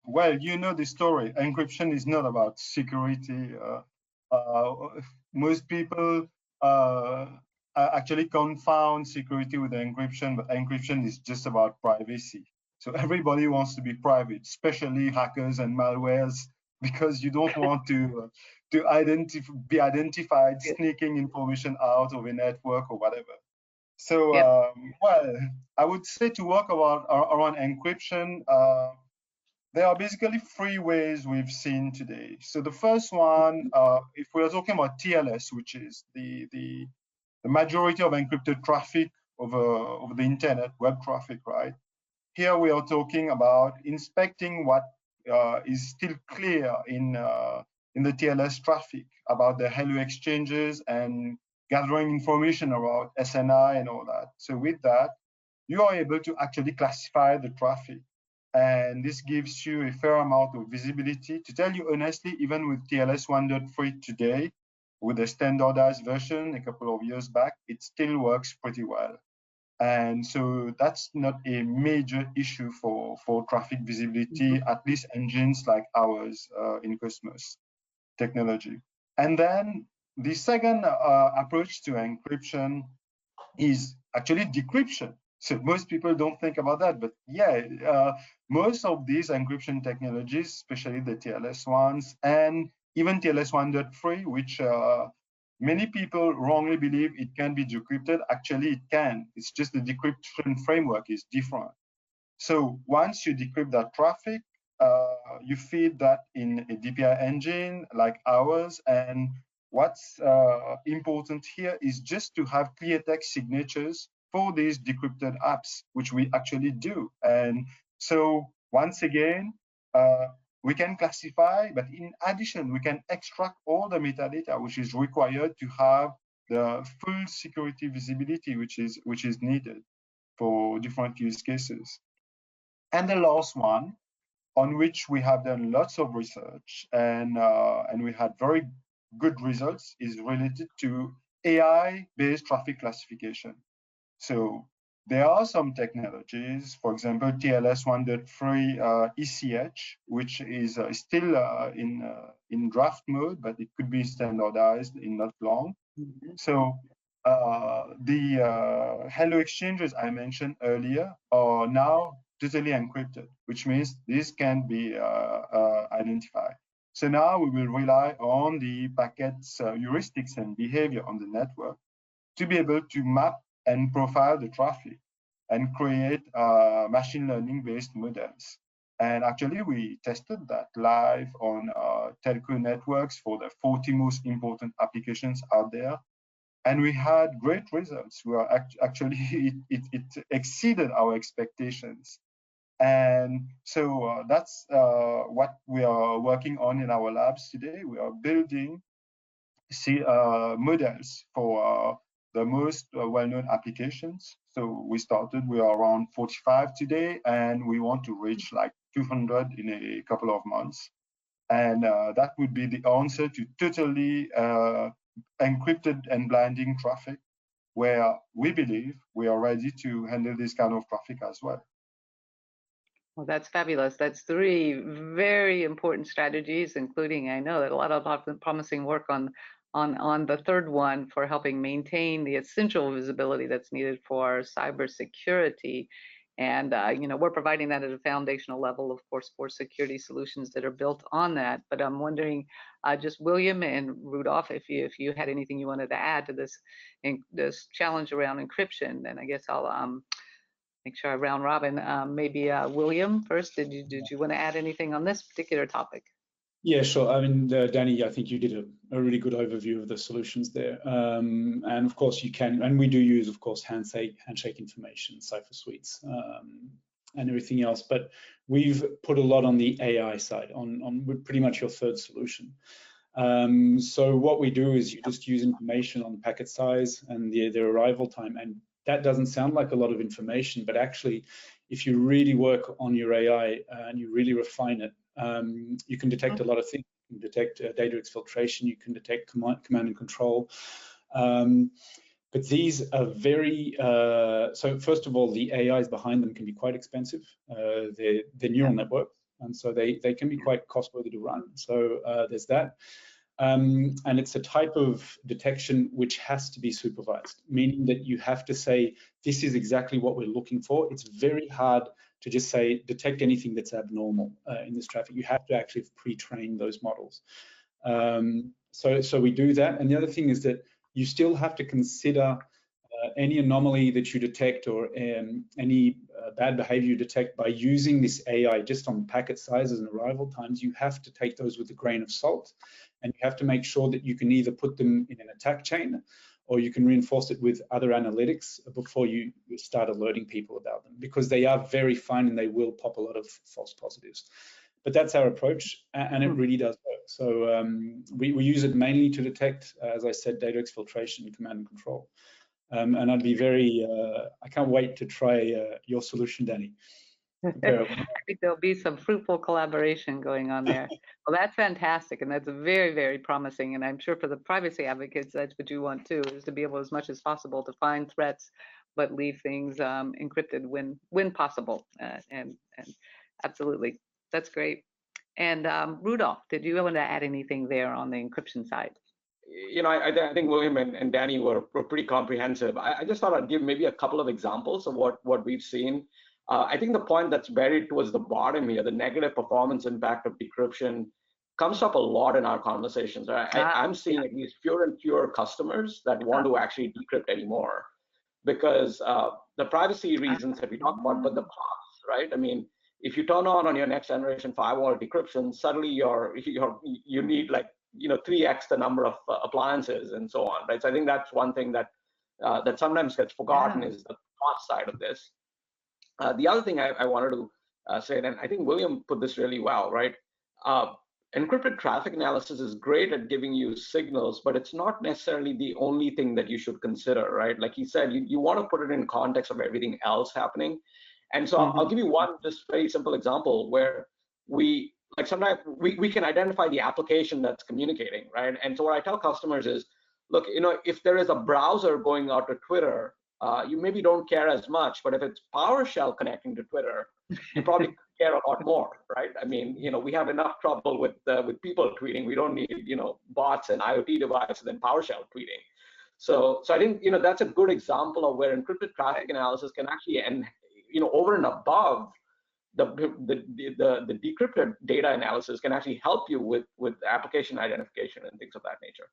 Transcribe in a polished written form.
Well, you know the story. Encryption is not about security. Most people actually confound security with encryption, but encryption is just about privacy. So everybody wants to be private, especially hackers and malwares, because you don't want to be identified sneaking information out of a network or whatever. So, well, I would say to work around encryption, there are basically three ways we've seen today. So the first one, if we're talking about TLS, which is the majority of encrypted traffic over the internet, web traffic, right? Here we are talking about inspecting what is still clear in the TLS traffic about the hello exchanges and gathering information about SNI and all that. So with that, you are able to actually classify the traffic. And this gives you a fair amount of visibility. To tell you honestly, even with TLS 1.3 today, with the standardized version a couple of years back, it still works pretty well. And so that's not a major issue for traffic visibility, at least engines like ours in Cosmos technology. And then the second approach to encryption is actually decryption. So most people don't think about that, but yeah, most of these encryption technologies, especially the TLS ones, and even TLS 1.3, which many people wrongly believe it can be decrypted. Actually, it can. It's just the decryption framework is different. So once you decrypt that traffic, you feed that in a DPI engine like ours. And what's important here is just to have clear text signatures for these decrypted apps, which we actually do. And so once again, we can classify, but in addition, we can extract all the metadata which is required to have the full security visibility which is needed for different use cases. And the last one, on which we have done lots of research and we had very good results, is related to AI-based traffic classification. So there are some technologies, for example, TLS 1.3 ECH, which is still in draft mode, but it could be standardized in not long. So the hello exchanges I mentioned earlier are now totally encrypted, which means this can be identified. So now we will rely on the packet's heuristics and behavior on the network to be able to map and profile the traffic and create machine learning based models. And actually we tested that live on telco networks for the 40 most important applications out there. And we had great results. We are actually, it exceeded our expectations. And so that's what we are working on in our labs today. We are building models for the most well-known applications. So we are around 45 today, and we want to reach like 200 in a couple of months. And that would be the answer to totally encrypted and blinding traffic, where we believe we are ready to handle this kind of traffic as well. Well, that's fabulous. That's three very important strategies, including, I know that a lot of promising work on the third one for helping maintain the essential visibility that's needed for cybersecurity. And we're providing that at a foundational level, of course, for security solutions that are built on that. But I'm wondering, just William and Rudolph, if you had anything you wanted to add to this challenge around encryption, then I guess I'll make sure I round robin. Maybe William first. Did you want to add anything on this particular topic? Yeah, sure. I mean, Danny, I think you did a really good overview of the solutions there. And of course you can, and we do use, of course, handshake information, cipher suites, and everything else. But we've put a lot on the AI side, on pretty much your third solution. So what we do is you just use information on packet size and the arrival time. And that doesn't sound like a lot of information, but actually, if you really work on your AI and you really refine it, you can detect a lot of things. You can detect data exfiltration, you can detect command and control. But these are very, so first of all, the AIs behind them can be quite expensive. They're neural networks, and so they can be quite costly to run. So there's that. And it's a type of detection which has to be supervised, meaning that you have to say, this is exactly what we're looking for. It's very hard to just say, detect anything that's abnormal in this traffic. You have to actually pre-train those models. So we do that. And the other thing is that you still have to consider any anomaly that you detect or any bad behavior you detect by using this AI just on packet sizes and arrival times. You have to take those with a grain of salt, and you have to make sure that you can either put them in an attack chain or you can reinforce it with other analytics before you start alerting people about them, because they are very fine and they will pop a lot of false positives. But that's our approach, and it really does work. So we use it mainly to detect, as I said, data exfiltration and command and control. And I'd be very, I can't wait to try your solution, Danny. I think there'll be some fruitful collaboration going on there. Well, that's fantastic, and that's very, very promising. And I'm sure for the privacy advocates, that's what you want too, is to be able as much as possible to find threats, but leave things encrypted when possible. And absolutely, that's great. And Rudolph, did you want to add anything there on the encryption side? You know, I think William and Danny were pretty comprehensive. I just thought I'd give maybe a couple of examples of what we've seen. I think the point that's buried towards the bottom here, the negative performance impact of decryption, comes up a lot in our conversations. I'm seeing at least fewer and fewer customers that want to actually decrypt anymore, because the privacy reasons that we talked about, but the costs, right? I mean, if you turn on your next generation firewall decryption, suddenly you need like 3x the number of appliances and so on, right? So I think that's one thing that that sometimes gets forgotten, is the cost side of this. The other thing I wanted to say, and I think William put this really well, right? Encrypted traffic analysis is great at giving you signals, but it's not necessarily the only thing that you should consider, right? Like he said, you want to put it in context of everything else happening. And so I'll give you one just very simple example where sometimes we can identify the application that's communicating, right? And so what I tell customers is, look, if there is a browser going out to Twitter, you maybe don't care as much, but if it's PowerShell connecting to Twitter, you probably care a lot more, right? I mean, we have enough trouble with people tweeting. We don't need, bots and IoT devices and PowerShell tweeting. So I think, that's a good example of where encrypted traffic analysis can actually, and over and above the decrypted data analysis, can actually help you with application identification and things of that nature.